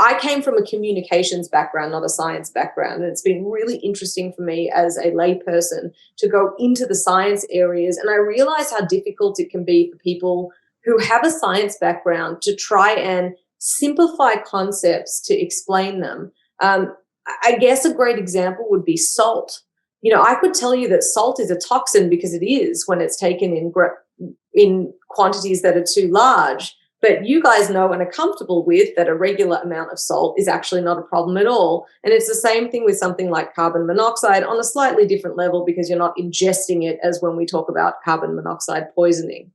I came from a communications background, not a science background. And it's been really interesting for me as a layperson to go into the science areas. And I realize how difficult it can be for people who have a science background to try and simplify concepts to explain them. I guess a great example would be salt. I could tell you that salt is a toxin because it is when it's taken in quantities that are too large. But you guys know and are comfortable with that a regular amount of salt is actually not a problem at all. And it's the same thing with something like carbon monoxide on a slightly different level because you're not ingesting it as when we talk about carbon monoxide poisoning.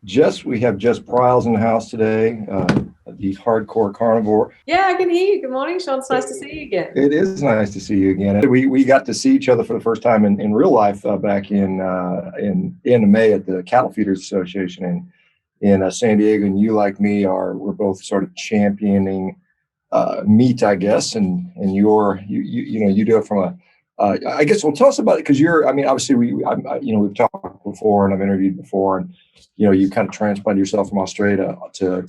Jess, we have Jess Pryles in the house today, the hardcore carnivore. Yeah, I can hear you. Good morning, Shawn. It's nice to see you again. It is nice to see you again. We got to see each other for the first time in real life back in May at the Cattle Feeders Association in San Diego. And you, like me, we're both sort of championing meat, I guess. And you do it from a I guess, well, tell us about it, because obviously we've talked before and I've interviewed before, and you kind of transplanted yourself from Australia to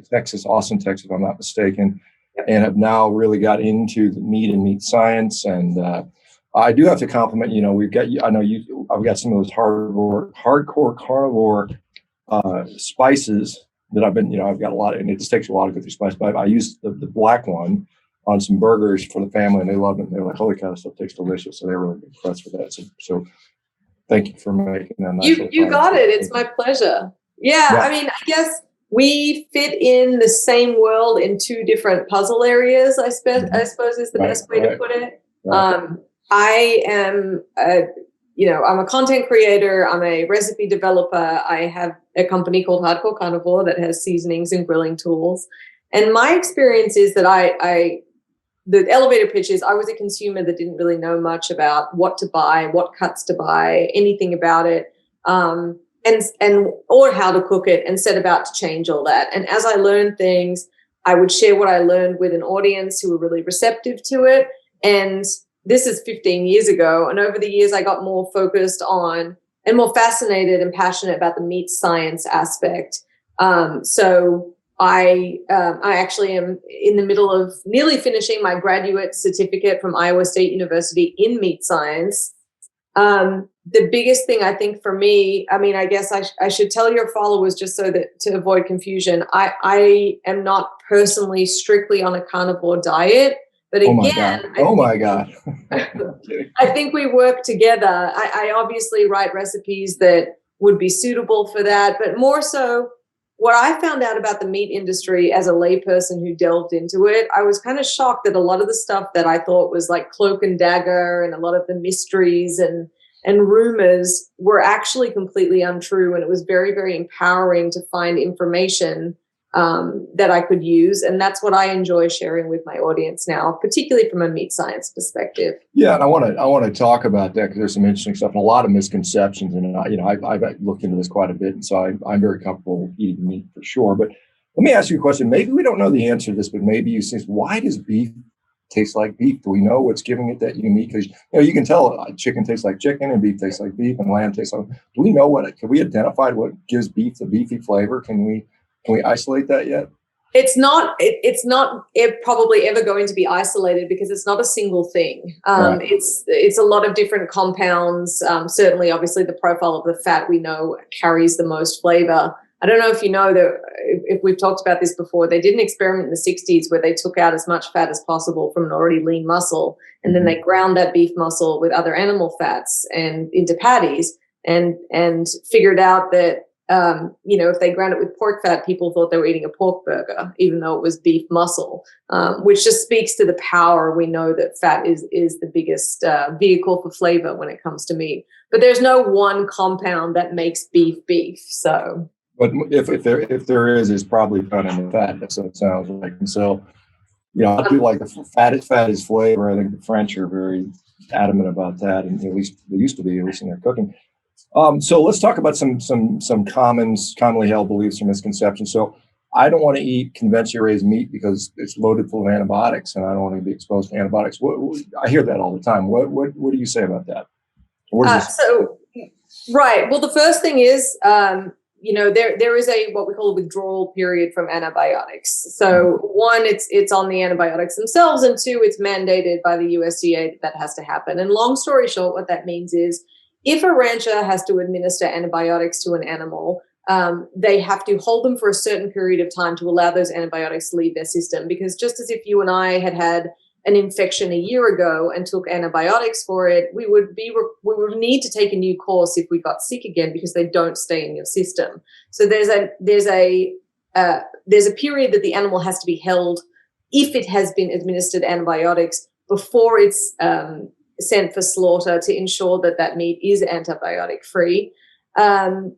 Texas, Austin, Texas, if I'm not mistaken, and have now really got into the meat and meat science. And I do have to compliment, I've got some of those hardcore carnivore spices that I've got a lot of, and it just takes a lot to go through spice, but I use the black one on some burgers for the family, and they love it. They're like, holy cow, this stuff tastes delicious. So they're really impressed with that. So thank you for making that nice. You got it. It's my pleasure. Yeah. I guess we fit in the same world in two different puzzle areas, I suppose is the best way to put it. Right. I am, I'm a content creator. I'm a recipe developer. I have a company called Hardcore Carnivore that has seasonings and grilling tools. And my experience is that the elevator pitch is I was a consumer that didn't really know much about what to buy, what cuts to buy, anything about it, or how to cook it, and set about to change all that. And as I learned things, I would share what I learned with an audience who were really receptive to it. And this is 15 years ago. And over the years, I got more focused on and more fascinated and passionate about the meat science aspect. So I actually am in the middle of nearly finishing my graduate certificate from Iowa State University in meat science. The biggest thing I think for me, I guess I should tell your followers, just so that to avoid confusion, I am not personally strictly on a carnivore diet, but again, oh my God. I think we work together. I obviously write recipes that would be suitable for that, but more so, what I found out about the meat industry as a layperson who delved into it, I was kind of shocked that a lot of the stuff that I thought was like cloak and dagger and a lot of the mysteries and rumors were actually completely untrue. And it was very, very empowering to find information that I could use. And that's what I enjoy sharing with my audience now, particularly from a meat science perspective. Yeah, and I want to talk about that because there's some interesting stuff and a lot of misconceptions. And I've looked into this quite a bit, and so I'm very comfortable eating meat for sure. But let me ask you a question. Maybe we don't know the answer to this, but maybe you say, why does beef taste like beef? Do we know what's giving it that unique? Because you can tell chicken tastes like chicken and beef tastes like beef and lamb tastes like. Do we know can we identify what gives beef the beefy flavor? Can we isolate that yet? It's not probably ever going to be isolated because it's not a single thing. Right. It's a lot of different compounds. Certainly, obviously, the profile of the fat we know carries the most flavor. I don't know if you know that if we've talked about this before, they did an experiment in the 60s where they took out as much fat as possible from an already lean muscle, and then they ground that beef muscle with other animal fats and into patties, and figured out that if they ground it with pork fat, people thought they were eating a pork burger, even though it was beef muscle, which just speaks to the power. We know that fat is the biggest vehicle for flavor when it comes to meat. But there's no one compound that makes beef. So, but if there is, it's probably found in the fat. That's what it sounds like. And so, I do like the fat is flavor. I think the French are very adamant about that, and at least they used to be, at least in their cooking. So let's talk about some commonly held beliefs or misconceptions. So I don't want to eat conventionally raised meat because it's loaded full of antibiotics, and I don't want to be exposed to antibiotics. I hear that all the time. What do you say about that? Right. Well, the first thing is there is what we call a withdrawal period from antibiotics. So one, it's on the antibiotics themselves, and two, it's mandated by the USDA that has to happen. And long story short, what that means is if a rancher has to administer antibiotics to an animal, they have to hold them for a certain period of time to allow those antibiotics to leave their system. Because just as if you and I had an infection a year ago and took antibiotics for it, we would need to take a new course if we got sick again, because they don't stay in your system. So there's a period that the animal has to be held if it has been administered antibiotics before it's sent for slaughter, to ensure that meat is antibiotic free,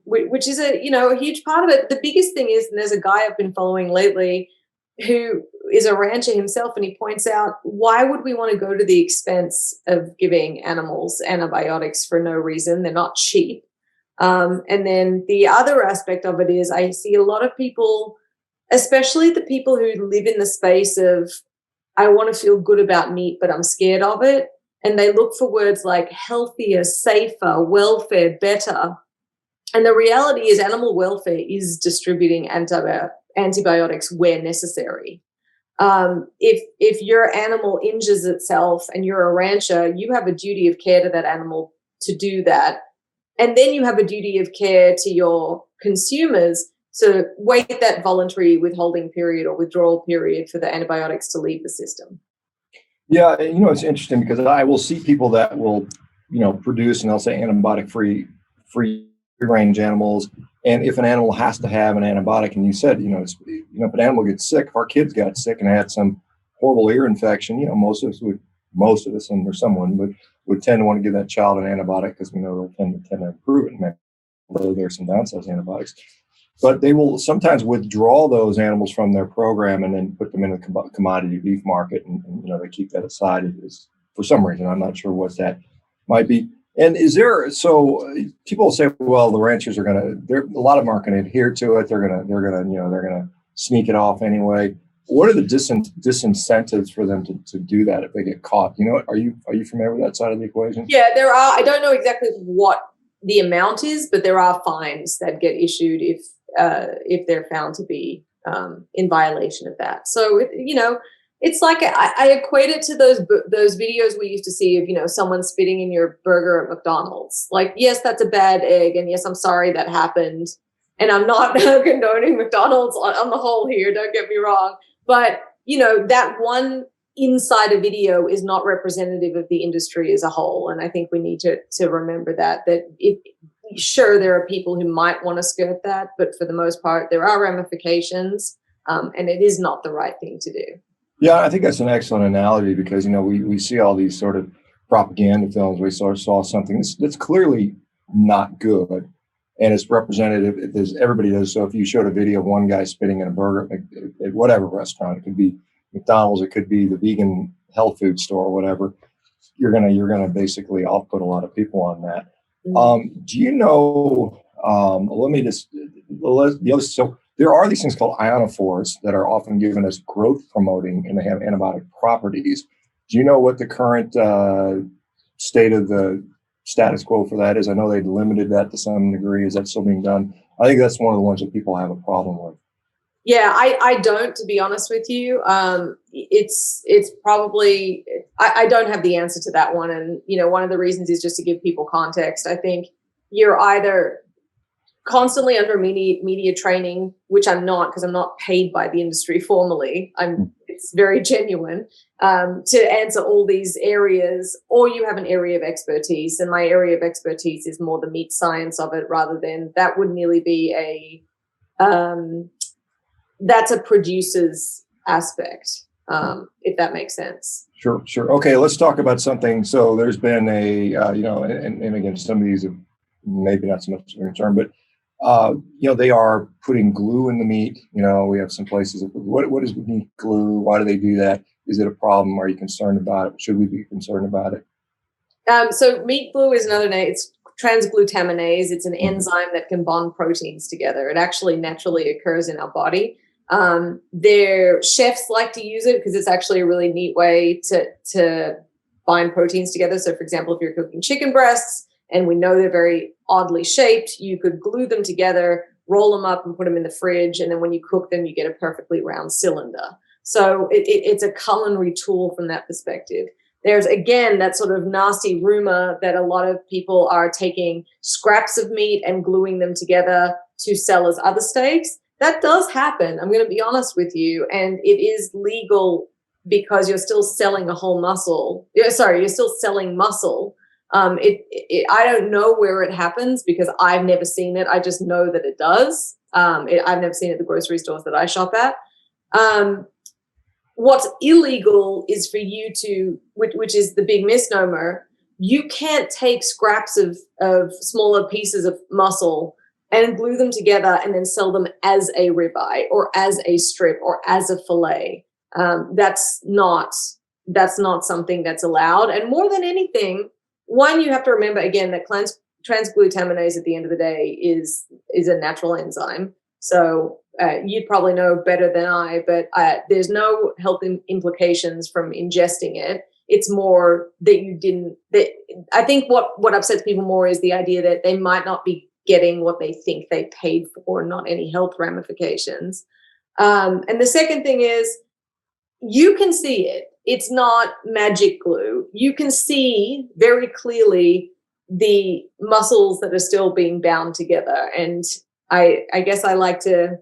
which is a huge part of it. The biggest thing is, and there's a guy I've been following lately who is a rancher himself, and he points out, why would we want to go to the expense of giving animals antibiotics for no reason? They're not cheap. And then the other aspect of it is, I see a lot of people, especially the people who live in the space of, I want to feel good about meat, but I'm scared of it. And they look for words like healthier, safer, welfare, better. And the reality is, animal welfare is distributing antibiotics where necessary. If your animal injures itself and you're a rancher, you have a duty of care to that animal to do that. And then you have a duty of care to your consumers to wait that voluntary withholding period or withdrawal period for the antibiotics to leave the system. Yeah, it's interesting because I will see people that will, produce, and they'll say antibiotic free range animals. And if an animal has to have an antibiotic, and you said, if an animal gets sick, if our kids got sick and had some horrible ear infection, most of us, and there's someone would tend to want to give that child an antibiotic because we know they'll tend to improve it, although there's some downsides to antibiotics. But they will sometimes withdraw those animals from their program and then put them in the commodity beef market, and they keep that aside for some reason. I'm not sure what that might be. And people say, well, the ranchers a lot of them aren't going to adhere to it. They're going to sneak it off anyway. What are the disincentives for them to do that if they get caught? Are you familiar with that side of the equation? Yeah, there are. I don't know exactly what the amount is, but there are fines that get issued if they're found to be in violation of that. So it's like I equate it to those videos we used to see of someone spitting in your burger at McDonald's. Like, yes, that's a bad egg, and yes, I'm sorry that happened, and I'm not condoning McDonald's on the whole here. Don't get me wrong, but that one inside a video is not representative of the industry as a whole, and I think we need to remember that sure, there are people who might want to skirt that, but for the most part, there are ramifications, and it is not the right thing to do. Yeah, I think that's an excellent analogy because, we see all these sort of propaganda films. We saw something that's clearly not good, and it's representative. Everybody does. So if you showed a video of one guy spitting in a burger at whatever restaurant, it could be McDonald's, it could be the vegan health food store, or whatever, you're gonna basically output a lot of people on that. So there are these things called ionophores that are often given as growth promoting, and they have antibiotic properties. Do you know what the current state of the status quo for that is? I know they've limited that to some degree. Is that still being done? I think that's one of the ones that people have a problem with. Yeah, I don't, to be honest with you. It's probably, I don't have the answer to that one. And, one of the reasons is just to give people context. I think you're either constantly under media training, which I'm not, because I'm not paid by the industry formally. It's very genuine to answer all these areas, or you have an area of expertise. And my area of expertise is more the meat science of it, rather than that would nearly be that's a producer's aspect, if that makes sense. Sure. Okay, let's talk about something. So there's been and again, some of these have maybe not so much of a concern, but they are putting glue in the meat. We have some places. What is meat glue? Why do they do that? Is it a problem? Are you concerned about it? Should we be concerned about it? So meat glue is another name. It's transglutaminase. It's an enzyme that can bond proteins together. It actually naturally occurs in our body. Their chefs like to use it because it's actually a really neat way to bind proteins together. So, for example, if you're cooking chicken breasts, and we know they're very oddly shaped, you could glue them together, roll them up and put them in the fridge. And then when you cook them, you get a perfectly round cylinder. So it's a culinary tool from that perspective. There's, again, that sort of nasty rumor that a lot of people are taking scraps of meat and gluing them together to sell as other steaks. That does happen. I'm going to be honest with you. And it is legal because you're still selling a whole muscle. Sorry, you're still selling muscle. I don't know where it happens because I've never seen it. I just know that it does. I've never seen it at the grocery stores that I shop at. What's illegal is for you to, which is the big misnomer, you can't take scraps of smaller pieces of muscle and glue them together and then sell them as a ribeye or as a strip or as a fillet. That's not something that's allowed. And more than anything, one, you have to remember, again, that transglutaminase at the end of the day is a natural enzyme. So you'd probably know better than I, but there's no health implications from ingesting it. It's more that I think what upsets people more is the idea that they might not be getting what they think they paid for, not any health ramifications. And the second thing is, you can see it. It's not magic glue. You can see very clearly the muscles that are still being bound together. And I guess I like to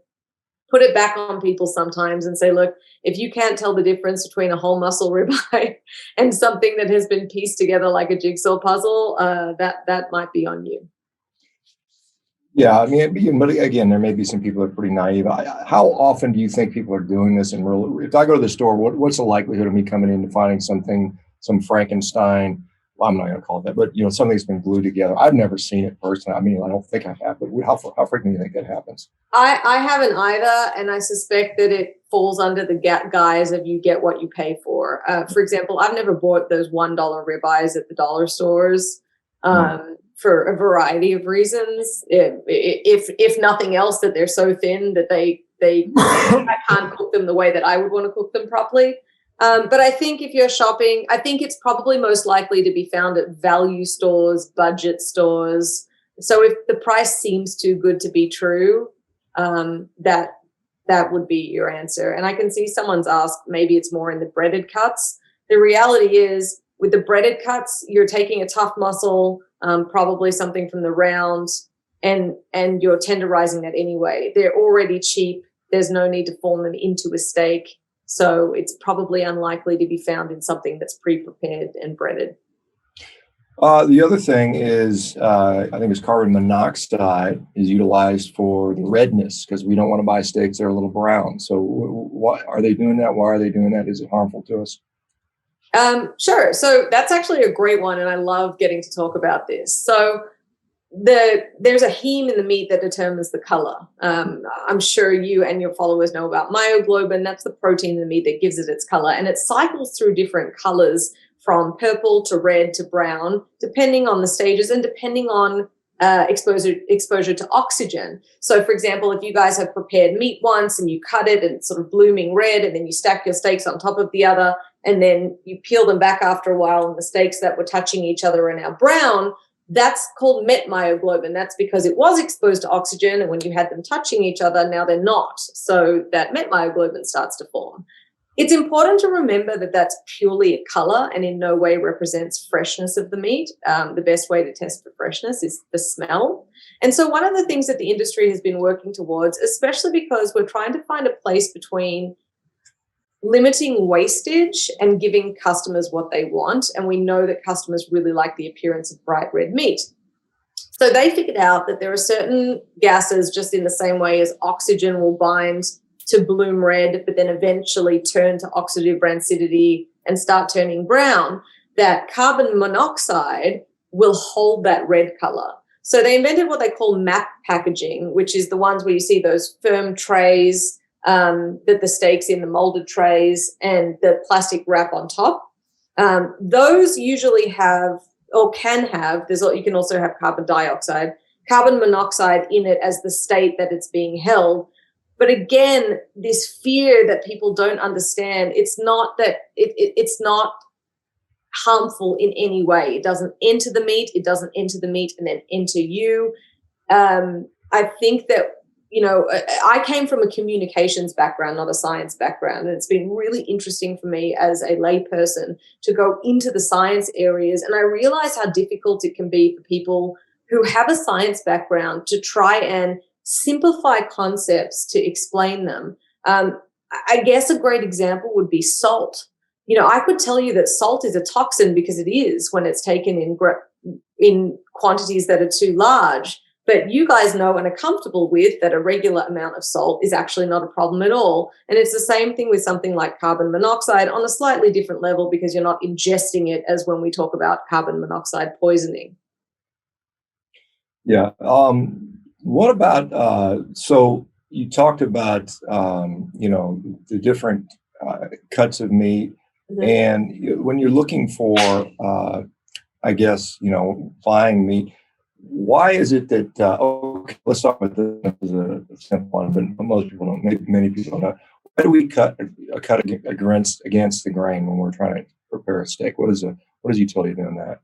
put it back on people sometimes and say, look, if you can't tell the difference between a whole muscle ribeye and something that has been pieced together like a jigsaw puzzle, that might be on you. Yeah, I mean, but again, there may be some people that are pretty naive. How often do you think people are doing this? And if I go to the store, what's the likelihood of me coming in and finding some Frankenstein? Well, I'm not going to call it that, but something that's been glued together. I've never seen it personally. I mean, I don't think I have. But how frequently do you think that happens? I haven't either, and I suspect that it falls under the guise of you get what you pay for. For example, I've never bought those $1 ribeyes at the dollar stores. For a variety of reasons, if nothing else, that they're so thin that I can't cook them the way that I would want to cook them properly. But I think if you're shopping, I think it's probably most likely to be found at value stores, budget stores. So if the price seems too good to be true, that would be your answer. And I can see someone's asked, maybe it's more in the breaded cuts. The reality is, with the breaded cuts, you're taking a tough muscle, probably something from the round, and you're tenderizing that anyway. They're already cheap. There's no need to form them into a steak. So it's probably unlikely to be found in something that's pre-prepared and breaded. The other thing is, I think it's carbon monoxide is utilized for the redness, because we don't want to buy steaks that are a little brown. So why are they doing that? Why are they doing that? Is it harmful to us? Sure. So that's actually a great one, and I love getting to talk about this. So there's a heme in the meat that determines the color. I'm sure you and your followers know about myoglobin. That's the protein in the meat that gives it its color, and it cycles through different colors from purple to red to brown, depending on the stages and depending on exposure to oxygen. So, for example, if you guys have prepared meat once and you cut it and it's sort of blooming red, and then you stack your steaks on top of the other, and then you peel them back after a while, and the steaks that were touching each other are now brown, that's called metmyoglobin. That's because it was exposed to oxygen, and when you had them touching each other, now they're not. So that metmyoglobin starts to form. It's important to remember that that's purely a color and in no way represents freshness of the meat. The best way to test for freshness is the smell. And so one of the things that the industry has been working towards, especially because we're trying to find a place between limiting wastage and giving customers what they want. And we know that customers really like the appearance of bright red meat. So they figured out that there are certain gases, just in the same way as oxygen will bind to bloom red, but then eventually turn to oxidative rancidity and start turning brown, that carbon monoxide will hold that red color. So they invented what they call MAP packaging, which is the ones where you see those firm trays, that the steaks in the molded trays and the plastic wrap on top. Those usually have, or can have, you can also have carbon dioxide, carbon monoxide in it as the state that it's being held. But again, this fear that people don't understand, it's not that it's not harmful in any way. It doesn't enter the meat. It doesn't enter the meat and then enter you. I think that I came from a communications background, not a science background. And it's been really interesting for me as a layperson to go into the science areas. And I realize how difficult it can be for people who have a science background to try and simplify concepts to explain them. I guess a great example would be salt. I could tell you that salt is a toxin because it is when it's taken in quantities that are too large. But you guys know and are comfortable with that a regular amount of salt is actually not a problem at all. And it's the same thing with something like carbon monoxide on a slightly different level because you're not ingesting it as when we talk about carbon monoxide poisoning. Yeah. What about, so you talked about, the different cuts of meat. Mm-hmm. And when you're looking for, I guess, buying meat, why is it that, okay, let's talk about this as a simple one, but most people don't, many people don't know. Why do we cut against the grain when we're trying to prepare a steak? What does utility do in that?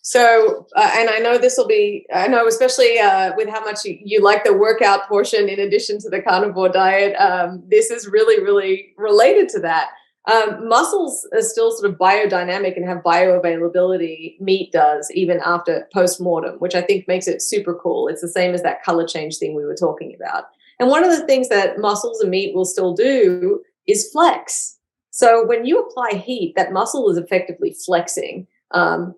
So, and I know this will be, I know especially with how much you like the workout portion in addition to the carnivore diet, this is really, really related to that. Muscles are still sort of biodynamic and have bioavailability. Meat does, even after post-mortem, which I think makes it super cool. It's the same as that color change thing we were talking about. And one of the things that muscles and meat will still do is flex. So when you apply heat, that muscle is effectively flexing.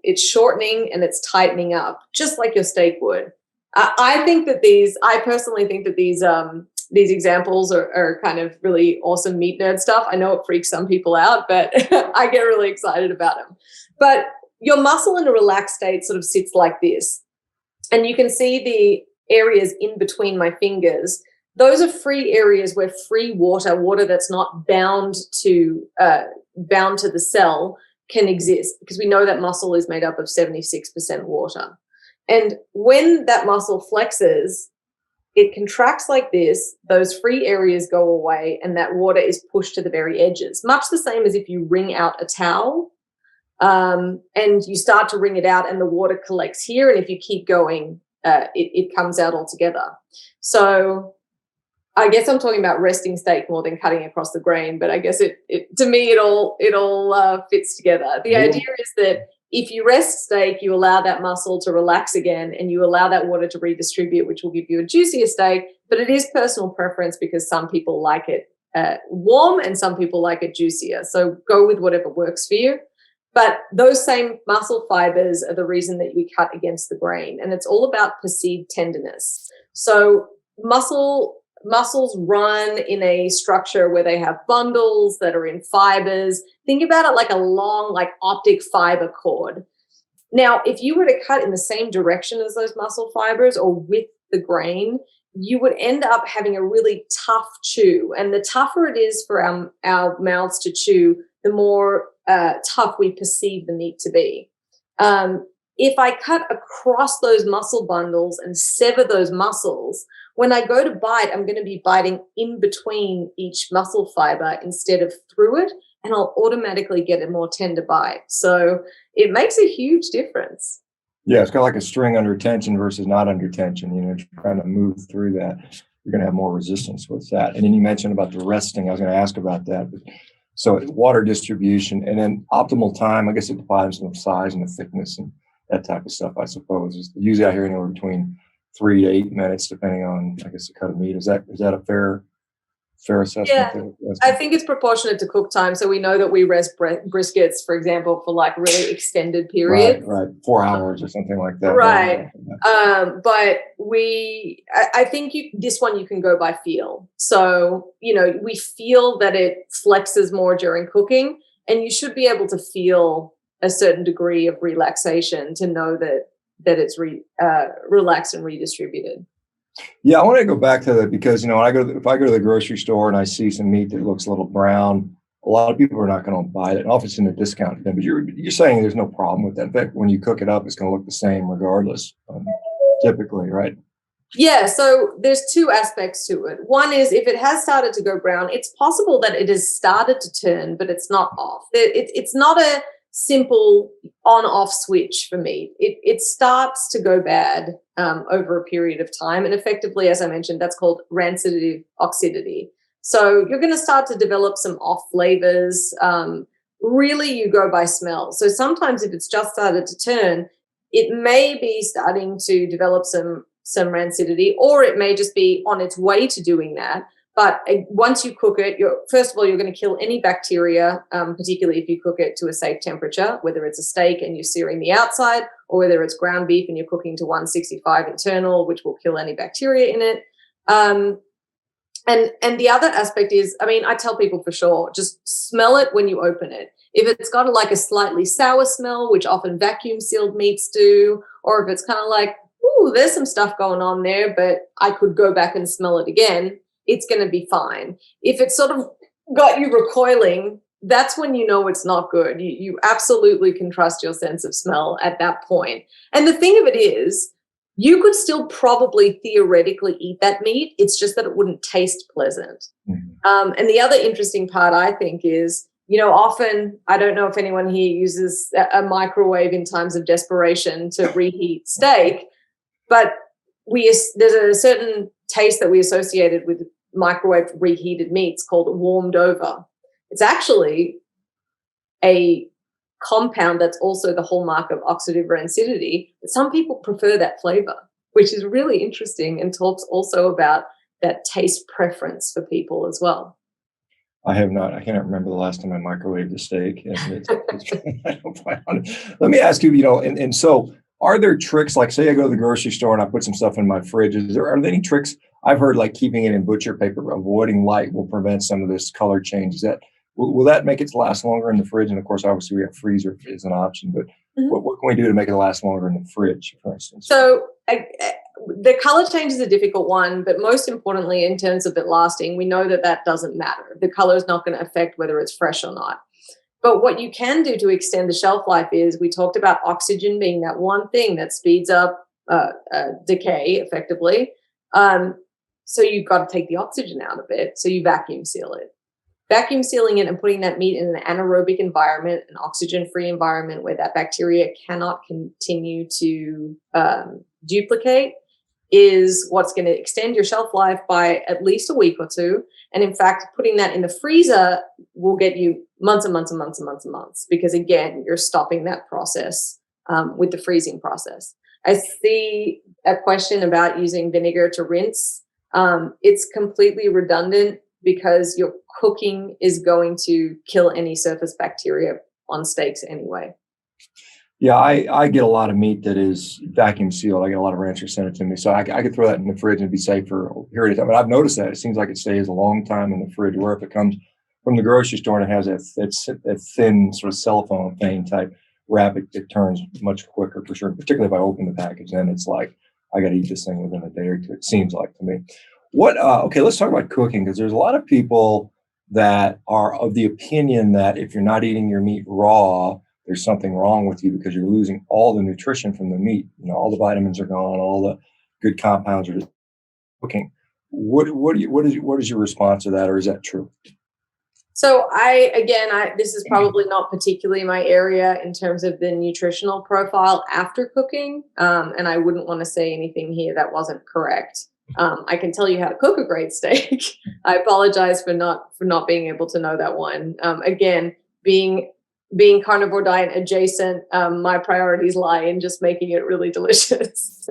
It's shortening and it's tightening up, just like your steak would. I personally think that these examples are kind of really awesome meat nerd stuff. I know it freaks some people out, but I get really excited about them. But your muscle in a relaxed state sort of sits like this. And you can see the areas in between my fingers. Those are free areas where free water that's not bound to the cell can exist, because we know that muscle is made up of 76% water. And when that muscle flexes, it contracts like this, those free areas go away, and that water is pushed to the very edges, much the same as if you wring out a towel and you start to wring it out and the water collects here. And if you keep going, it comes out altogether. So I guess I'm talking about resting steak more than cutting across the grain, but I guess to me, it all fits together. The idea is that if you rest steak, you allow that muscle to relax again and you allow that water to redistribute, which will give you a juicier steak. But it is personal preference because some people like it warm and some people like it juicier. So go with whatever works for you. But those same muscle fibers are the reason that we cut against the grain. And it's all about perceived tenderness. So muscles run in a structure where they have bundles that are in fibers. Think about it like a long, like optic fiber cord. Now, if you were to cut in the same direction as those muscle fibers or with the grain, you would end up having a really tough chew. And the tougher it is for our mouths to chew, the more tough we perceive the meat to be. If I cut across those muscle bundles and sever those muscles, when I go to bite, I'm going to be biting in between each muscle fiber instead of through it, and I'll automatically get a more tender bite. So it makes a huge difference. Yeah, it's kind of like a string under tension versus not under tension. Trying to move through that, you're going to have more resistance with that. And then you mentioned about the resting. I was going to ask about that. So water distribution and then optimal time, I guess it depends on the size and the thickness and that type of stuff, I suppose. Usually I hear anywhere between 3 to 8 minutes, depending on, I guess, the cut of meat. Is that a fair assessment? Yeah, I think it's proportionate to cook time. So we know that we rest briskets, for example, for like really extended periods. Right. 4 hours or something like that. Right. But I think this one you can go by feel. So, we feel that it flexes more during cooking, and you should be able to feel a certain degree of relaxation to know that it's relaxed and redistributed. Yeah, I want to go back to that because, if I go to the grocery store and I see some meat that looks a little brown, a lot of people are not going to buy it. And often it's in a discount bin, but you're saying there's no problem with that. In fact, when you cook it up, it's going to look the same regardless, typically, right? Yeah, so there's two aspects to it. One is if it has started to go brown, it's possible that it has started to turn, but it's not off. It's not simple on-off switch for meat. It starts to go bad over a period of time. And effectively, as I mentioned, that's called ranciditive oxidity. So you're going to start to develop some off flavors. Really, you go by smell. So sometimes if it's just started to turn, it may be starting to develop some rancidity, or it may just be on its way to doing that. But once you cook it, first of all, you're going to kill any bacteria, particularly if you cook it to a safe temperature, whether it's a steak and you're searing the outside, or whether it's ground beef and you're cooking to 165 internal, which will kill any bacteria in it. And the other aspect is, I mean, I tell people for sure, just smell it when you open it. If it's got like a slightly sour smell, which often vacuum sealed meats do, or if it's kind of like, ooh, there's some stuff going on there, but I could go back and smell it again, it's going to be fine. If it's sort of got you recoiling, that's when you know it's not good. You absolutely can trust your sense of smell at that point. And the thing of it is, you could still probably theoretically eat that meat. It's just that it wouldn't taste pleasant. Mm-hmm. And the other interesting part, I think, is, often, I don't know if anyone here uses a microwave in times of desperation to reheat steak, but there's a certain taste that we associated with microwave reheated meats called warmed over. It's actually a compound that's also the hallmark of oxidative rancidity, but some people prefer that flavor, which is really interesting and talks also about that taste preference for people as well. I have not. I cannot remember the last time I microwaved a steak. I don't plan on it. Let me ask you, and so are there tricks, like say I go to the grocery store and I put some stuff in my fridge, are there any tricks? I've heard like keeping it in butcher paper, avoiding light will prevent some of this color change. Will that make it last longer in the fridge? And of course, obviously we have freezer is an option, but mm-hmm. what can we do to make it last longer in the fridge, for instance? So the color change is a difficult one, but most importantly, in terms of it lasting, we know that doesn't matter. The color is not going to affect whether it's fresh or not. But what you can do to extend the shelf life is, we talked about oxygen being that one thing that speeds up decay effectively. So you've got to take the oxygen out of it. So you vacuum seal it. Vacuum sealing it and putting that meat in an anaerobic environment, an oxygen-free environment where that bacteria cannot continue to duplicate, is what's going to extend your shelf life by at least a week or two. And in fact, putting that in the freezer will get you months and months and months and months and months, because again, you're stopping that process with the freezing process. I see a question about using vinegar to rinse. It's completely redundant, because your cooking is going to kill any surface bacteria on steaks anyway. Yeah, I get a lot of meat that is vacuum sealed. I get a lot of ranchers send it to me. So I could throw that in the fridge and be safe for a period of time. But I've noticed that it seems like it stays a long time in the fridge, where if it comes from the grocery store and it has that thin sort of cellophane thing type wrap, it turns much quicker for sure. Particularly if I open the package, then it's like, I got to eat this thing within a day or two, it seems like to me. Okay, let's talk about cooking, because there's a lot of people that are of the opinion that if you're not eating your meat raw, there's something wrong with you, because you're losing all the nutrition from the meat. All the vitamins are gone, all the good compounds are just cooking. What is your response to that, or is that true? So this is probably not particularly my area in terms of the nutritional profile after cooking, and I wouldn't want to say anything here that wasn't correct. I can tell you how to cook a great steak. I apologize for not being able to know that one. Again, being Carnivore Diet adjacent, my priorities lie in just making it really delicious.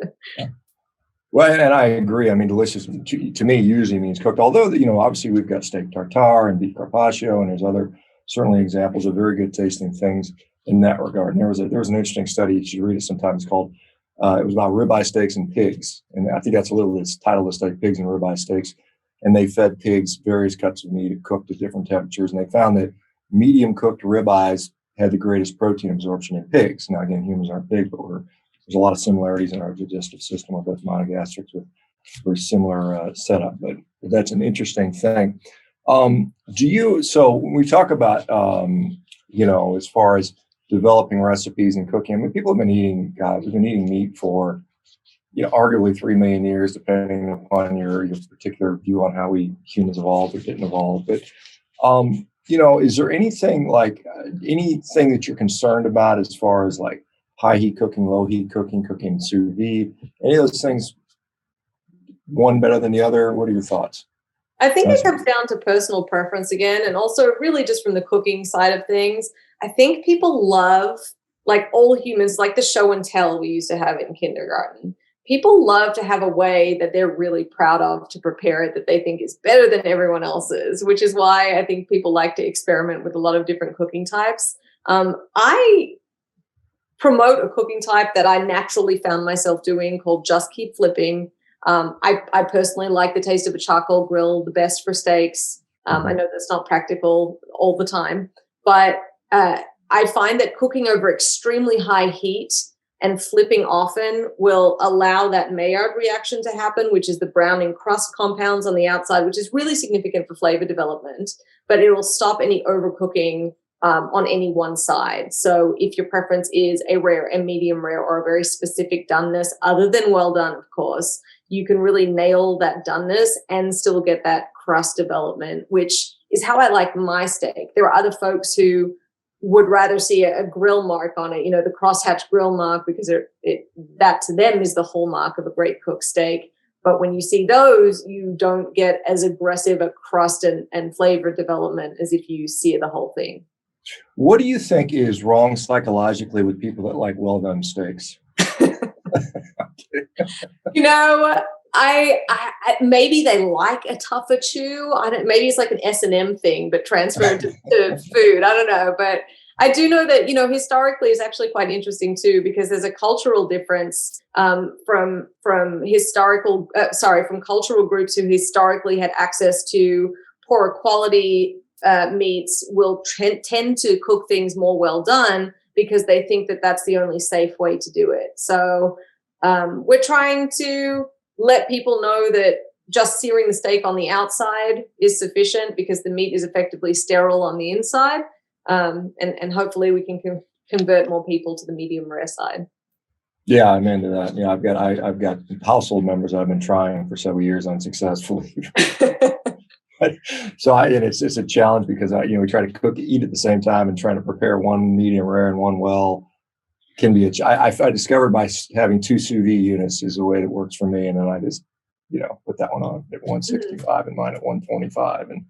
Well, and I agree. I mean, delicious to me usually means cooked. Although, obviously we've got steak tartare and beef carpaccio, and there's other certainly examples of very good tasting things in that regard. And there was an interesting study, you should read it sometime. It's called. It was about ribeye steaks and pigs, and I think that's the title of the study: pigs and ribeye steaks. And they fed pigs various cuts of meat cooked at different temperatures, and they found that medium cooked ribeyes had the greatest protein absorption in pigs. Now, again, humans aren't pigs, but there's a lot of similarities in our digestive system with both monogastrics with very similar setup. But that's an interesting thing. So when we talk about, as far as developing recipes and cooking, I mean, we've been eating meat for, arguably 3 million years, depending upon your particular view on how we humans evolved or didn't evolve. But is there anything anything that you're concerned about as far as like high heat cooking, low heat cooking, cooking sous vide, any of those things, one better than the other? What are your thoughts? I think it comes down to personal preference again, and also really just from the cooking side of things. I think people love, like all humans, like the show and tell we used to have in kindergarten. People love to have a way that they're really proud of to prepare it, that they think is better than everyone else's, which is why I think people like to experiment with a lot of different cooking types. I promote a cooking type that I naturally found myself doing called just keep flipping. I personally like the taste of a charcoal grill the best for steaks. I know that's not practical all the time, but I find that cooking over extremely high heat and flipping often will allow that Maillard reaction to happen, which is the browning crust compounds on the outside, which is really significant for flavor development, but it will stop any overcooking on any one side. So if your preference is a rare, a medium rare, or a very specific doneness, other than well done, of course, you can really nail that doneness and still get that crust development, which is how I like my steak. There are other folks who would rather see a grill mark on it, the crosshatch grill mark, because that to them is the hallmark of a great cooked steak. But when you see those, you don't get as aggressive a crust and flavor development as if you sear the whole thing. What do you think is wrong psychologically with people that like well done steaks? I maybe they like a tougher chew. Maybe it's like an S&M thing, but transferred to food. I don't know, but I do know that historically is actually quite interesting too, because there's a cultural difference from cultural groups who historically had access to poorer quality meats will tend to cook things more well done because they think that that's the only safe way to do it. So we're trying to let people know that just searing the steak on the outside is sufficient because the meat is effectively sterile on the inside. And hopefully we can convert more people to the medium rare side. Yeah, I'm into that. I've got household members that I've been trying for several years unsuccessfully. So it's a challenge because we try to eat at the same time, and trying to prepare one medium rare and one well can be I discovered by having two sous vide units is the way that works for me, and then I just put that one on at 165 and mine at 125 and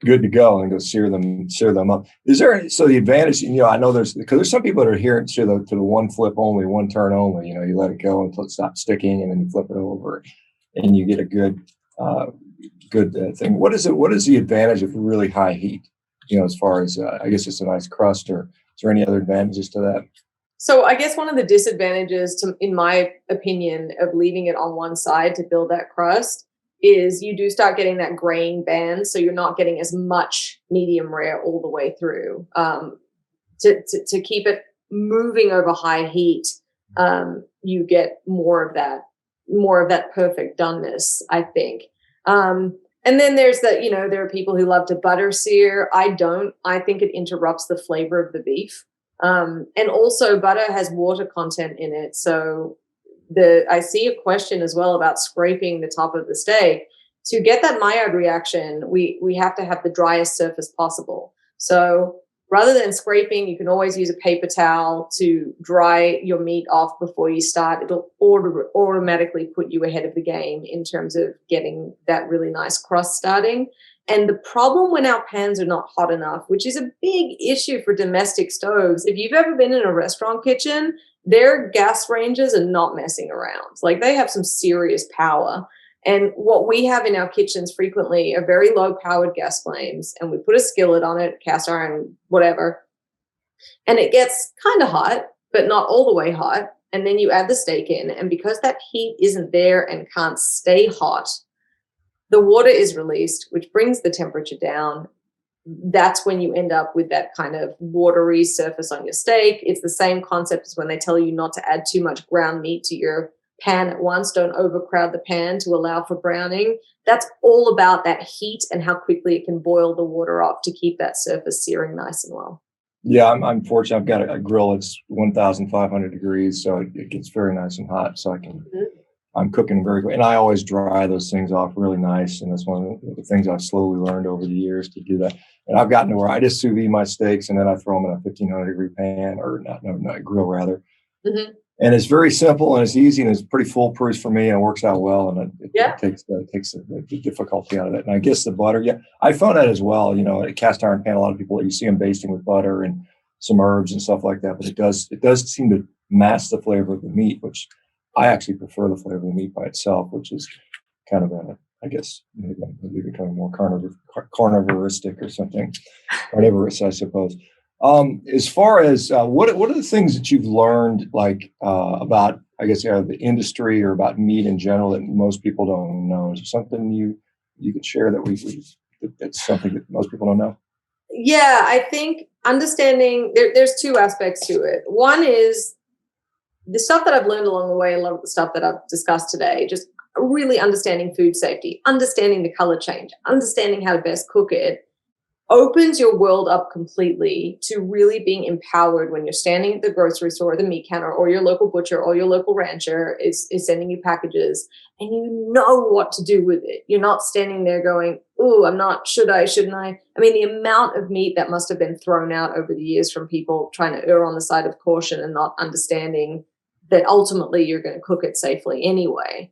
good to go, and go sear them up. Is there the advantage? I know because there's some people that are adherent to the one flip only, one turn only. You let it go until it stops sticking, and then you flip it over, and you get a good thing. What is the advantage of really high heat? As far as I guess it's a nice crust, or is there any other advantages to that? So I guess one of the disadvantages, in my opinion, of leaving it on one side to build that crust is you do start getting that grain band. So you're not getting as much medium rare all the way through. To keep it moving over high heat, you get more of that perfect doneness, I think. And then there's there are people who love to butter sear. I don't. I think it interrupts the flavor of the beef. And also butter has water content in it. So I see a question as well about scraping the top of the steak. To get that Maillard reaction, we have to have the driest surface possible. So rather than scraping, you can always use a paper towel to dry your meat off before you start. It'll automatically put you ahead of the game in terms of getting that really nice crust starting. And the problem when our pans are not hot enough, which is a big issue for domestic stoves. If you've ever been in a restaurant kitchen, their gas ranges are not messing around. Like, they have some serious power. And what we have in our kitchens frequently are very low powered gas flames. And we put a skillet on it, cast iron, whatever. And it gets kind of hot, but not all the way hot. And then you add the steak in. And because that heat isn't there and can't stay hot, the water is released, which brings the temperature down. That's when you end up with that kind of watery surface on your steak. It's the same concept as when they tell you not to add too much ground meat to your pan at once. Don't overcrowd the pan to allow for browning. That's all about that heat and how quickly it can boil the water off to keep that surface searing nice and well. Yeah, I'm fortunate. I've got a grill that's 1,500 degrees, so it gets very nice and hot. So I'm cooking very quick. And I always dry those things off really nice. And that's one of the things I've slowly learned over the years to do that. And I've gotten to where I just sous vide my steaks and then I throw them in a 1500 degree pan, or not grill rather. Mm-hmm. And it's very simple and it's easy and it's pretty foolproof for me and it works out well. And it takes the difficulty out of it. And I guess the butter, I found that as well. A cast iron pan, a lot of people, you see them basting with butter and some herbs and stuff like that. But it does seem to mask the flavor of the meat, which I actually prefer the flavor of the meat by itself, which is kind of I guess, maybe becoming more carnivoristic or something, carnivorous, I suppose. As far as what are the things that you've learned, like about, I guess, the industry or about meat in general that most people don't know? Is there something you could share that's something that most people don't know? Yeah, I think understanding there's two aspects to it. One is the stuff that I've learned along the way, a lot of the stuff that I've discussed today, just really understanding food safety, understanding the color change, understanding how to best cook it, opens your world up completely to really being empowered when you're standing at the grocery store or the meat counter, or your local butcher or your local rancher is sending you packages and you know what to do with it. You're not standing there going, "Ooh, I'm not, shouldn't I?" I mean, the amount of meat that must have been thrown out over the years from people trying to err on the side of caution and not understanding that ultimately you're going to cook it safely anyway,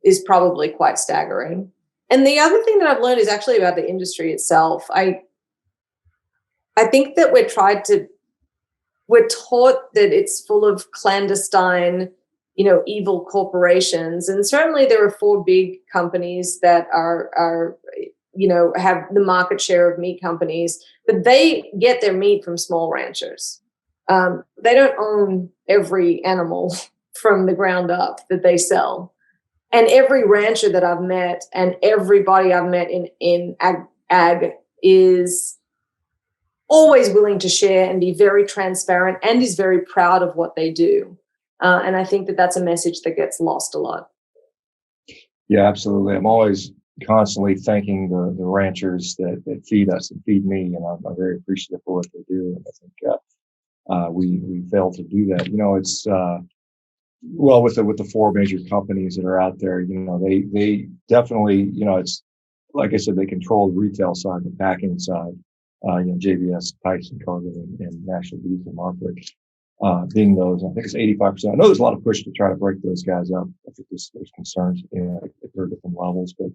is probably quite staggering. And the other thing that I've learned is actually about the industry itself. I think that we're taught that it's full of clandestine, evil corporations. And certainly there are 4 big companies that are have the market share of meat companies, but they get their meat from small ranchers. They don't own every animal from the ground up that they sell. And every rancher that I've met and everybody I've met in ag is always willing to share and be very transparent and is very proud of what they do. And I think that that's a message that gets lost a lot. Yeah, absolutely. I'm always constantly thanking the ranchers that feed us and feed me, and I'm very appreciative for what they do. And I think we fail to do that. It's well, with the 4 major companies that are out there, they definitely, it's like I said, they control the retail side, the packing side. JBS, Tyson, Cargill, and National Beef and Marfrig, being those. I think it's 85%. I know there's a lot of push to try to break those guys up. I think there's concerns at their different levels. But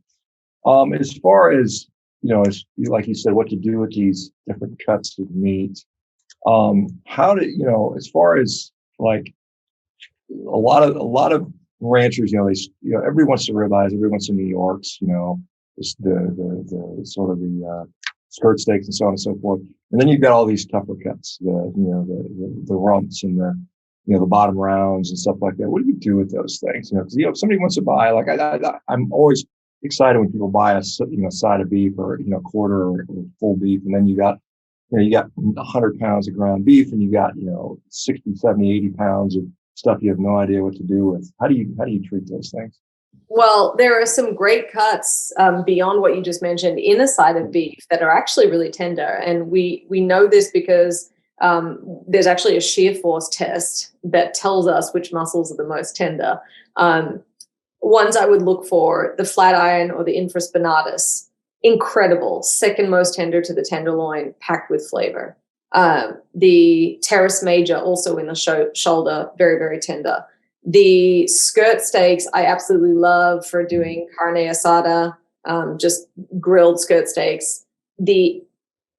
as far as as like you said, what to do with these different cuts of meat, how to as far as like a lot of ranchers, everybody wants the ribeyes, everybody wants the New Yorks, just the sort of the skirt steaks and so on and so forth. And then you've got all these tougher cuts, the rumps and the bottom rounds and stuff like that. What do you do with those things? Because if somebody wants to buy, like I'm always excited when people buy a side of beef or quarter or full beef, and then you got 100 pounds of ground beef, and you got 60, 70, 80 pounds of stuff you have no idea what to do with. How do you treat those things? Well, there are some great cuts beyond what you just mentioned in a side of beef that are actually really tender. And we know this because there's actually a shear force test that tells us which muscles are the most tender. Ones I would look for, the flat iron or the infraspinatus, incredible, second most tender to the tenderloin, packed with flavor. The teres major, also in the shoulder, very, very tender. The skirt steaks I absolutely love for doing carne asada, just grilled skirt steaks. The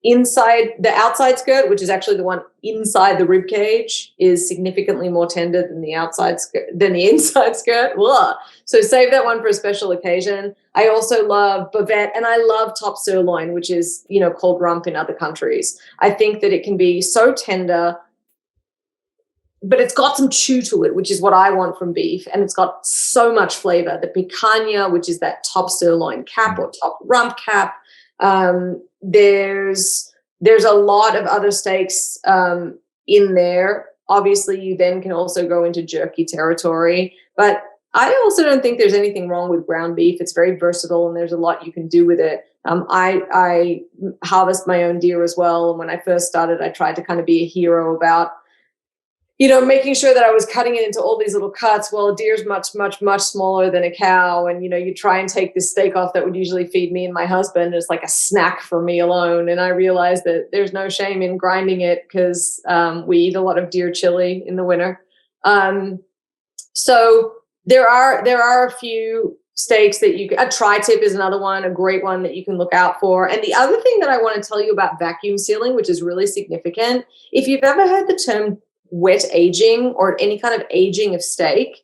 outside skirt, which is actually the one inside the rib cage, is significantly more tender than the inside skirt. Blah. So save that one for a special occasion. I also love bavette, and I love top sirloin, which is called rump in other countries. I think that it can be so tender, but it's got some chew to it, which is what I want from beef. And it's got so much flavor. The picanha, which is that top sirloin cap or top rump cap. There's a lot of other steaks in there. Obviously, you then can also go into jerky territory. But I also don't think there's anything wrong with ground beef. It's very versatile, and there's a lot you can do with it. I harvest my own deer as well. And when I first started, I tried to kind of be a hero about making sure that I was cutting it into all these little cuts. Well, a deer's much, much, much smaller than a cow. And, you try and take this steak off that would usually feed me and my husband. It's like a snack for me alone. And I realized that there's no shame in grinding it because we eat a lot of deer chili in the winter. So there are a few steaks that a tri-tip is another one, a great one that you can look out for. And the other thing that I want to tell you about vacuum sealing, which is really significant, if you've ever heard the term wet aging or any kind of aging of steak,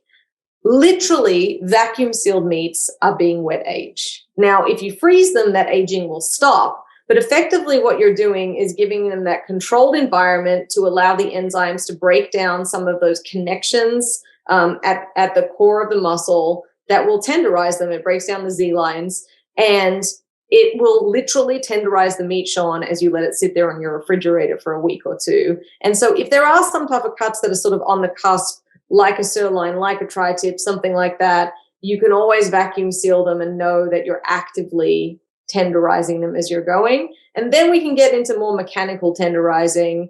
literally vacuum sealed meats are being wet aged. Now, if you freeze them, that aging will stop. But effectively what you're doing is giving them that controlled environment to allow the enzymes to break down some of those connections at the core of the muscle that will tenderize them. It breaks down the Z lines, and it will literally tenderize the meat, Shawn, as you let it sit there on your refrigerator for a week or two. And so if there are some type of cuts that are sort of on the cusp, like a sirloin, like a tri-tip, something like that, you can always vacuum seal them and know that you're actively tenderizing them as you're going. And then we can get into more mechanical tenderizing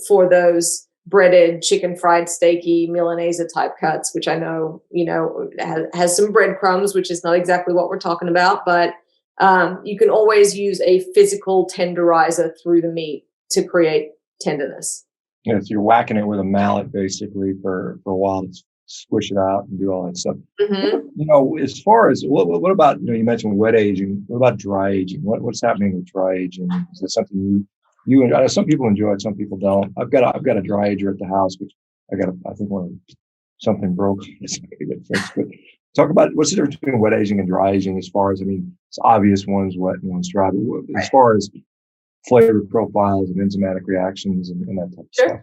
for those breaded, chicken fried, steaky, Milanese type cuts, which I know, has some breadcrumbs, which is not exactly what we're talking about, but you can always use a physical tenderizer through the meat to create tenderness. Yeah, so you're whacking it with a mallet basically for a while to squish it out and do all that stuff. Mm-hmm. As far as what about, you mentioned wet aging. What about dry aging? What's happening with dry aging? Is that something you enjoy? Some people enjoy it, some people don't. I've got a dry ager at the house, which I think something broke. It's going to get fixed. But talk about what's the difference between wet aging and dry aging as far as, it's obvious one's wet and one's dry. But as far as flavor profiles and enzymatic reactions and that type of stuff.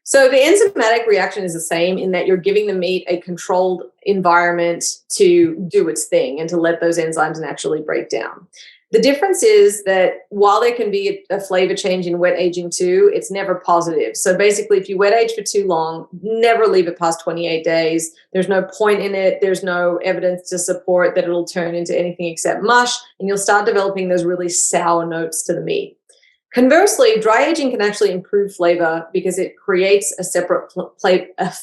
So the enzymatic reaction is the same in that you're giving the meat a controlled environment to do its thing and to let those enzymes naturally break down. The difference is that while there can be a flavor change in wet aging too, it's never positive. So basically, if you wet age for too long, never leave it past 28 days. There's no point in it. There's no evidence to support that it'll turn into anything except mush, and you'll start developing those really sour notes to the meat. Conversely, dry aging can actually improve flavor because it creates a separate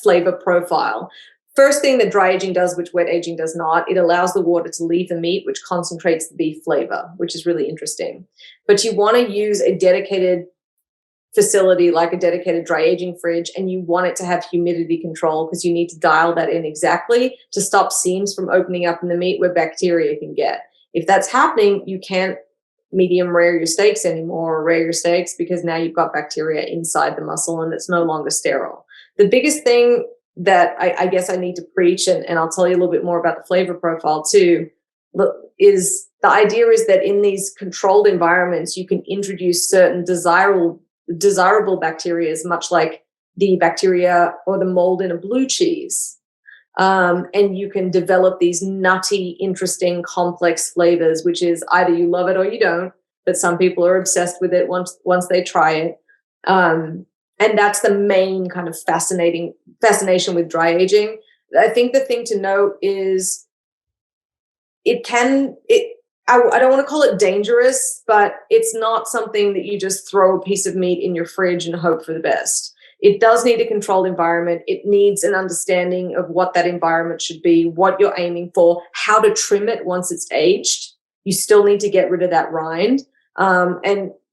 flavor profile. First thing that dry aging does, which wet aging does not, it allows the water to leave the meat, which concentrates the beef flavor, which is really interesting. But you want to use a dedicated facility like a dedicated dry aging fridge, and you want it to have humidity control because you need to dial that in exactly to stop seams from opening up in the meat where bacteria can get. If that's happening, you can't medium rare your steaks anymore, or rare your steaks, because now you've got bacteria inside the muscle and it's no longer sterile. The biggest thing that I guess I need to preach, and I'll tell you a little bit more about the flavor profile too, is the idea is that in these controlled environments, you can introduce certain desirable bacteria, much like the bacteria or the mold in a blue cheese. And you can develop these nutty, interesting, complex flavors, which is either you love it or you don't, but some people are obsessed with it once they try it. And that's the main kind of fascination with dry aging. I think the thing to note is I don't want to call it dangerous, but it's not something that you just throw a piece of meat in your fridge and hope for the best. It does need a controlled environment. It needs an understanding of what that environment should be, what you're aiming for, how to trim it once it's aged. You still need to get rid of that rind.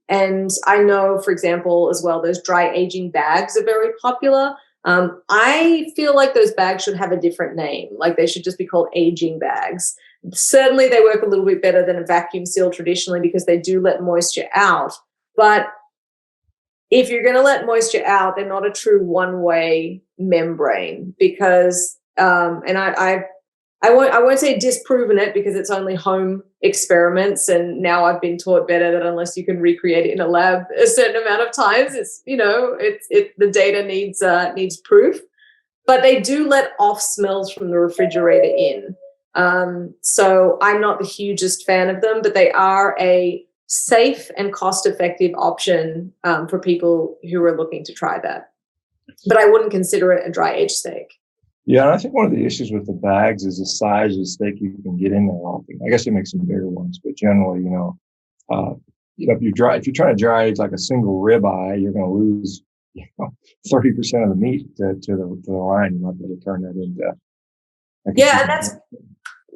And I know, for example, as well, those dry aging bags are very popular. I feel like those bags should have a different name. Like they should just be called aging bags. Certainly they work a little bit better than a vacuum seal traditionally because they do let moisture out. But if you're going to let moisture out, they're not a true one-way membrane because, and I won't say disproven it because it's only home experiments, and now I've been taught better that unless you can recreate it in a lab a certain amount of times, the data needs proof. But they do let off smells from the refrigerator in. So I'm not the hugest fan of them, but they are a safe and cost-effective option for people who are looking to try that. But I wouldn't consider it a dry aged steak. Yeah, and I think one of the issues with the bags is the size of the steak you can get in there often. I guess they make some bigger ones, but generally, if you're trying to dry age like a single ribeye, you're going to lose 30% of the meat to the line. You might be able to turn that into. Yeah, and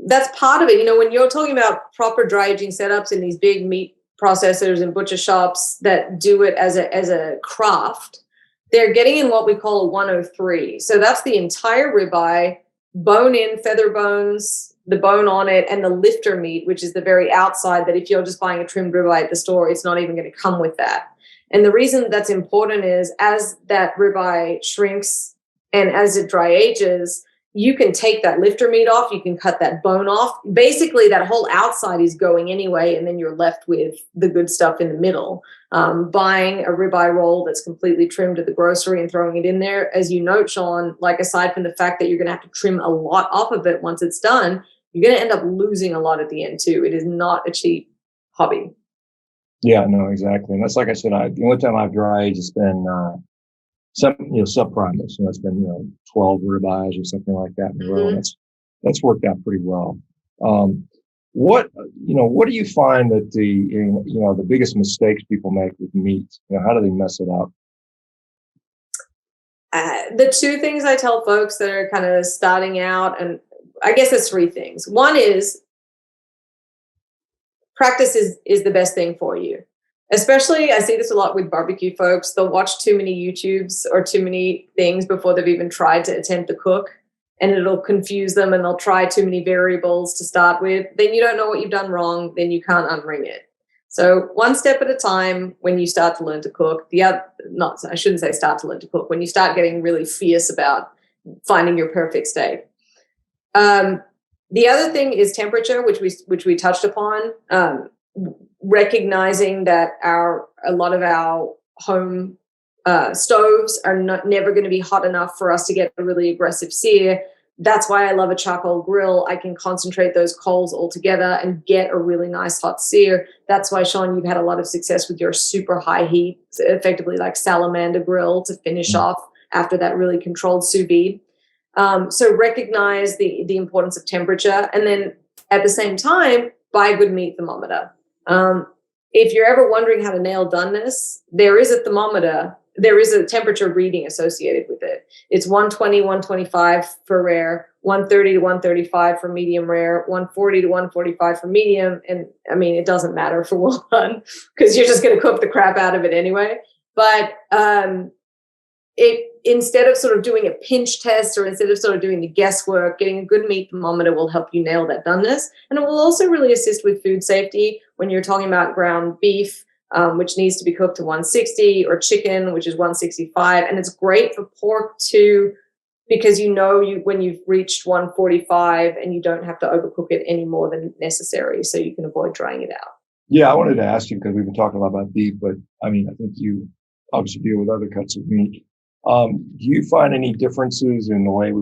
that's part of it. You know, when you're talking about proper dry aging setups in these big meat processors and butcher shops that do it as a craft, they're getting in what we call a 103. So that's the entire ribeye, bone in, feather bones, the bone on it, and the lifter meat, which is the very outside that if you're just buying a trimmed ribeye at the store, it's not even going to come with that. And the reason that's important is as that ribeye shrinks and as it dry ages, you can take that lifter meat off, you can cut that bone off. Basically, that whole outside is going anyway, and then you're left with the good stuff in the middle. Buying a ribeye roll that's completely trimmed at the grocery and throwing it in there, as you note, Shawn, like aside from the fact that you're going to have to trim a lot off of it once it's done, you're going to end up losing a lot at the end too. It is not a cheap hobby. Yeah, no, exactly. And that's like I said, the only time I've dry aged has been subprimus. It's been 12 ribeyes or something like that in a row. That's worked out pretty well. What do you find that the biggest mistakes people make with meat? How do they mess it up? The two things I tell folks that are kind of starting out, and I guess there's three things. One is practice is the best thing for you. Especially, I see this a lot with barbecue folks. They'll watch too many YouTubes or too many things before they've even tried to attempt to cook, and it'll confuse them, and they'll try too many variables to start with. Then you don't know what you've done wrong. Then you can't unring it. So one step at a time when you start to learn to cook. I shouldn't say start to learn to cook. When you start getting really fierce about finding your perfect steak. The other thing is temperature, which we touched upon. Recognizing that a lot of our home stoves are never going to be hot enough for us to get a really aggressive sear. That's why I love a charcoal grill. I can concentrate those coals all together and get a really nice hot sear. That's why, Shawn, you've had a lot of success with your super high heat, effectively like salamander grill to finish off after that really controlled sous vide. So recognize the importance of temperature, and then at the same time, buy a good meat thermometer. If you're ever wondering how to nail doneness, there is a thermometer. There is a temperature reading associated with it. It's 120, 125 for rare, 130 to 135 for medium rare, 140 to 145 for medium. And I mean, it doesn't matter for well done because you're just going to cook the crap out of it anyway. But instead of sort of doing a pinch test or instead of sort of doing the guesswork, getting a good meat thermometer will help you nail that doneness. And it will also really assist with food safety when you're talking about ground beef, which needs to be cooked to 160, or chicken, which is 165. And it's great for pork too, because when you've reached 145 and you don't have to overcook it any more than necessary, so you can avoid drying it out. Yeah, I wanted to ask you, because we've been talking a lot about beef, but I mean, I think you obviously deal with other cuts of meat. Do you find any differences in the way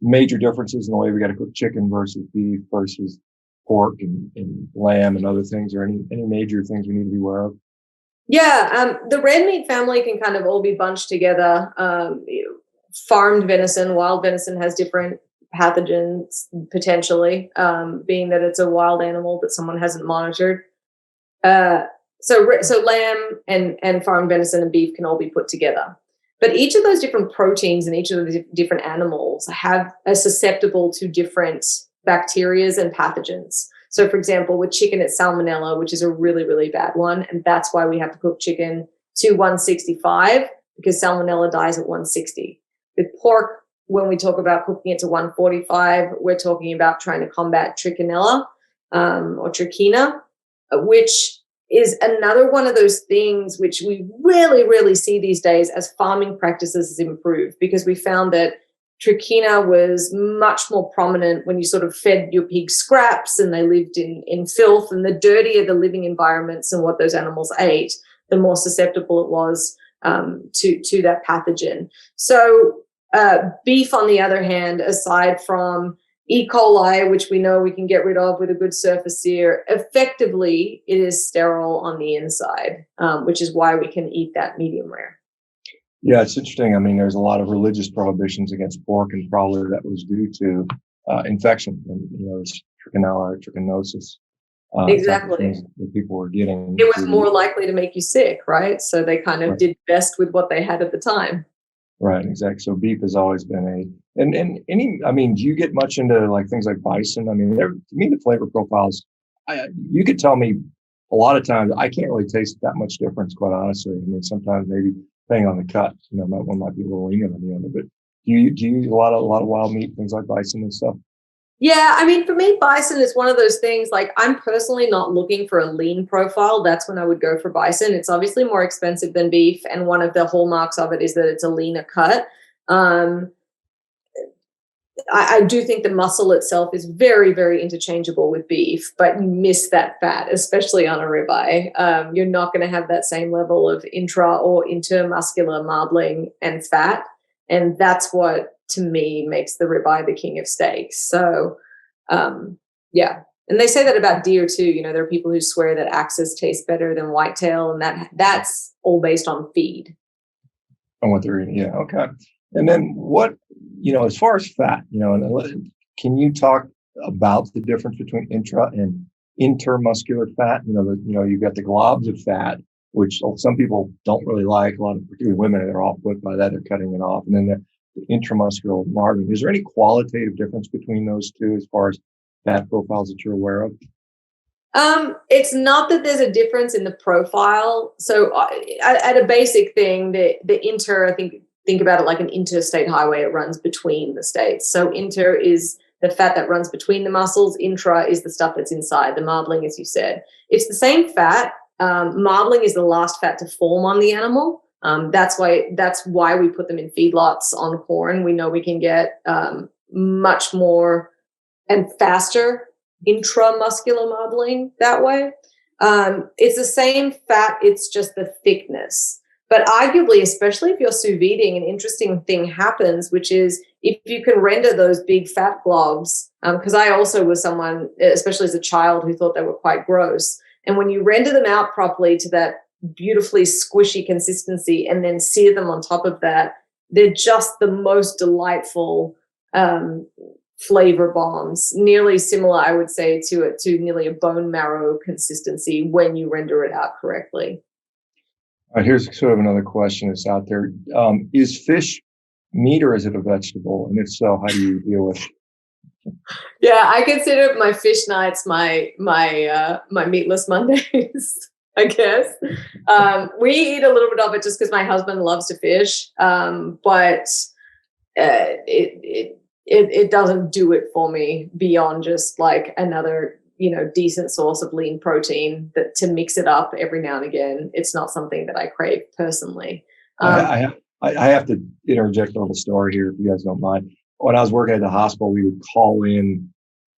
major differences in the way we got to cook chicken versus beef versus pork and lamb and other things, or any major things we need to be aware of? Yeah, the red meat family can kind of all be bunched together. Farmed venison, wild venison has different pathogens potentially, being that it's a wild animal that someone hasn't monitored. So lamb and farmed venison and beef can all be put together. But each of those different proteins and each of those different animals are susceptible to different bacterias and pathogens. So, for example, with chicken, it's salmonella, which is a really, really bad one. And that's why we have to cook chicken to 165, because salmonella dies at 160. With pork, when we talk about cooking it to 145, we're talking about trying to combat trichinella or trichina, which is another one of those things which we really, really see these days as farming practices improve, because we found that trichina was much more prominent when you sort of fed your pigs scraps and they lived in filth, and the dirtier the living environments and what those animals ate, the more susceptible it was to that pathogen. So beef, on the other hand, aside from E. coli, which we know we can get rid of with a good surface sear, effectively it is sterile on the inside, which is why we can eat that medium rare. Yeah, it's interesting. I mean, there's a lot of religious prohibitions against pork, and probably that was due to infection and trichinella or trichinosis. type of Exactly. things that people were getting. It was more likely to make you sick, right? So they kind of did best with what they had at the time. Right, exactly. So beef has always been and any, I mean, do you get much into like things like bison? I mean, to me, the flavor profiles, you could tell me a lot of times I can't really taste that much difference, quite honestly. I mean, sometimes maybe depending on the cut, one might be a little leaner than the other, but do you eat a lot of wild meat, things like bison and stuff? Yeah, I mean, for me, bison is one of those things, like I'm personally not looking for a lean profile. That's when I would go for bison. It's obviously more expensive than beef, and one of the hallmarks of it is that it's a leaner cut. Um, I do think the muscle itself is very, very interchangeable with beef, but you miss that fat, especially on a ribeye. You're not going to have that same level of intra or intermuscular marbling and fat. And that's what, to me, makes the ribeye the king of steaks. So, yeah. And they say that about deer too. You know, there are people who swear that axis tastes better than whitetail, and that's all based on feed. On what they're eating. Yeah. Okay. And then what, as far as fat, can you talk about the difference between intra and intermuscular fat? You've got the globs of fat, which some people don't really like. A lot of, particularly women, they're off put by that. They're cutting it off. And then the intramuscular marbling. Is there any qualitative difference between those two as far as fat profiles that you're aware of? It's not that there's a difference in the profile. So at a basic thing, the inter, I think about it like an interstate highway. It runs between the states. So inter is the fat that runs between the muscles. Intra is the stuff that's inside, the marbling, as you said. It's the same fat. Marbling is the last fat to form on the animal. That's why we put them in feedlots on corn. We know we can get much more and faster intramuscular marbling that way. It's the same fat, it's just the thickness. But arguably, especially if you're sous videing, an interesting thing happens, which is if you can render those big fat globs, because I also was someone, especially as a child, who thought they were quite gross. And when you render them out properly to that beautifully squishy consistency and then sear them on top of that, they're just the most delightful flavor bombs, nearly similar, I would say, to nearly a bone marrow consistency when you render it out correctly. All right, here's sort of another question that's out there. Is fish meat or is it a vegetable? And if so, how do you deal with it? Yeah, I consider my fish nights my meatless Mondays, I guess. We eat a little bit of it just because my husband loves to fish, but it doesn't do it for me beyond just like another decent source of lean protein that to mix it up every now and again. It's not something that I crave personally. I have to interject a little story here if you guys don't mind. When I was working at the hospital, we would call in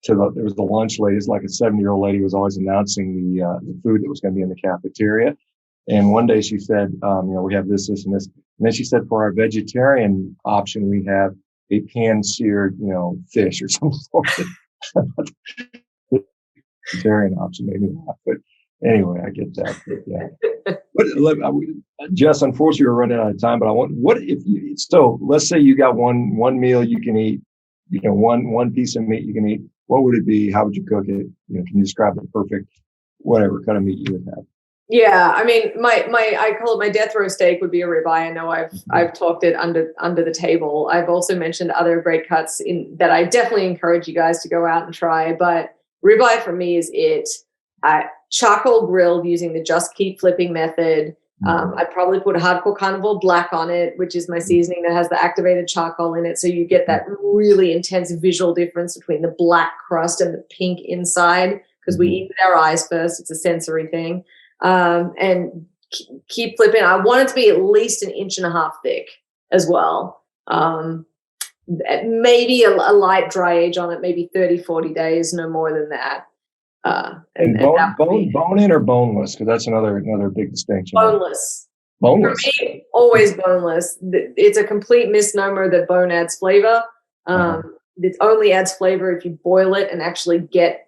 there was the lunch lady. It's like a 70-year-old lady who was always announcing the food that was going to be in the cafeteria. And one day she said, we have this, and this. And then she said, for our vegetarian option, we have a pan-seared, fish or some sort of vegetarian option. Made me laugh. But anyway, I get that. But yeah. But Jess, unfortunately, we're running out of time. But let's say you got one meal you can eat, one piece of meat you can eat. What would it be? How would you cook it? Can you describe the perfect whatever kind of meat you would have? Yeah, I mean, I call it my death row steak would be a ribeye. I know I've talked it under the table. I've also mentioned other great cuts that I definitely encourage you guys to go out and try. But ribeye for me is it. Charcoal grilled using the just keep flipping method. I'd probably put a hardcore carnivore black on it, which is my seasoning that has the activated charcoal in it. So you get that really intense visual difference between the black crust and the pink inside, because we eat with our eyes first. It's a sensory thing. And keep flipping. I want it to be at least 1.5 inches thick as well. Maybe a light dry age on it, maybe 30, 40 days, no more than that. And bone in or boneless? Because that's another big distinction. Boneless. Boneless. For me, always boneless. It's a complete misnomer that bone adds flavor. It only adds flavor if you boil it and actually get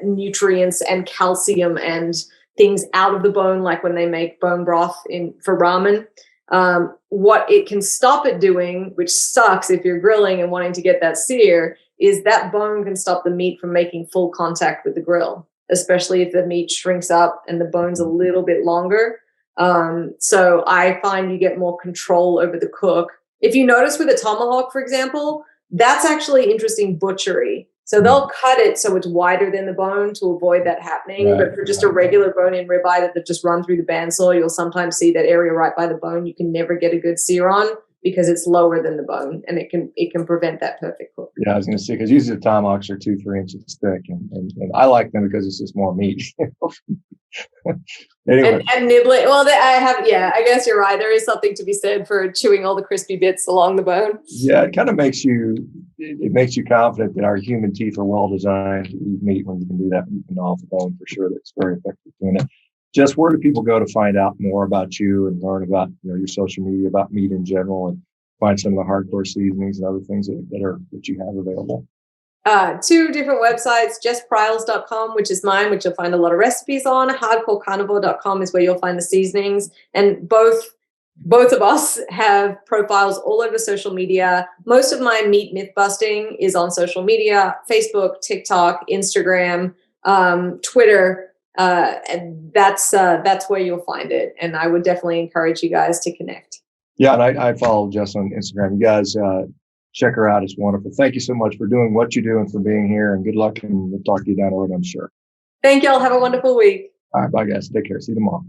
nutrients and calcium and things out of the bone, like when they make bone broth for ramen. What it can stop it doing, which sucks if you're grilling and wanting to get that sear, is that bone can stop the meat from making full contact with the grill. especially if the meat shrinks up and the bone's a little bit longer. So I find you get more control over the cook. If you notice with a tomahawk, for example, that's actually interesting butchery. So they'll cut it so it's wider than the bone to avoid that happening. Right, But for just a regular bone-in ribeye that they've just run through the bandsaw, you'll sometimes see that area right by the bone. You can never get a good sear on because it's lower than the bone, and it can prevent that perfect cook. Yeah, I was going to say, because usually the tomahawks are 2-3 inches thick, and I like them because it's just more meat. Anyway. And nibbling. Well, I guess you're right. There is something to be said for chewing all the crispy bits along the bone. Yeah, it kind of makes you confident that our human teeth are well designed to eat meat when you can do that and off the bone for sure. That's very effective doing it. Jess, where do people go to find out more about you and learn about your social media, about meat in general, and find some of the hardcore seasonings and other things that you have available? 2 different websites, JessPryles.com, which is mine, which you'll find a lot of recipes on. HardcoreCarnivore.com is where you'll find the seasonings. And both of us have profiles all over social media. Most of my meat myth busting is on social media: Facebook, TikTok, Instagram, Twitter. And that's where you'll find it. And I would definitely encourage you guys to connect. Yeah, and I follow Jess on Instagram. You guys check her out. It's wonderful. Thank you so much for doing what you do and for being here. And good luck. And we'll talk to you down the road, I'm sure. Thank y'all. Have a wonderful week. All right, bye, guys. Take care. See you tomorrow.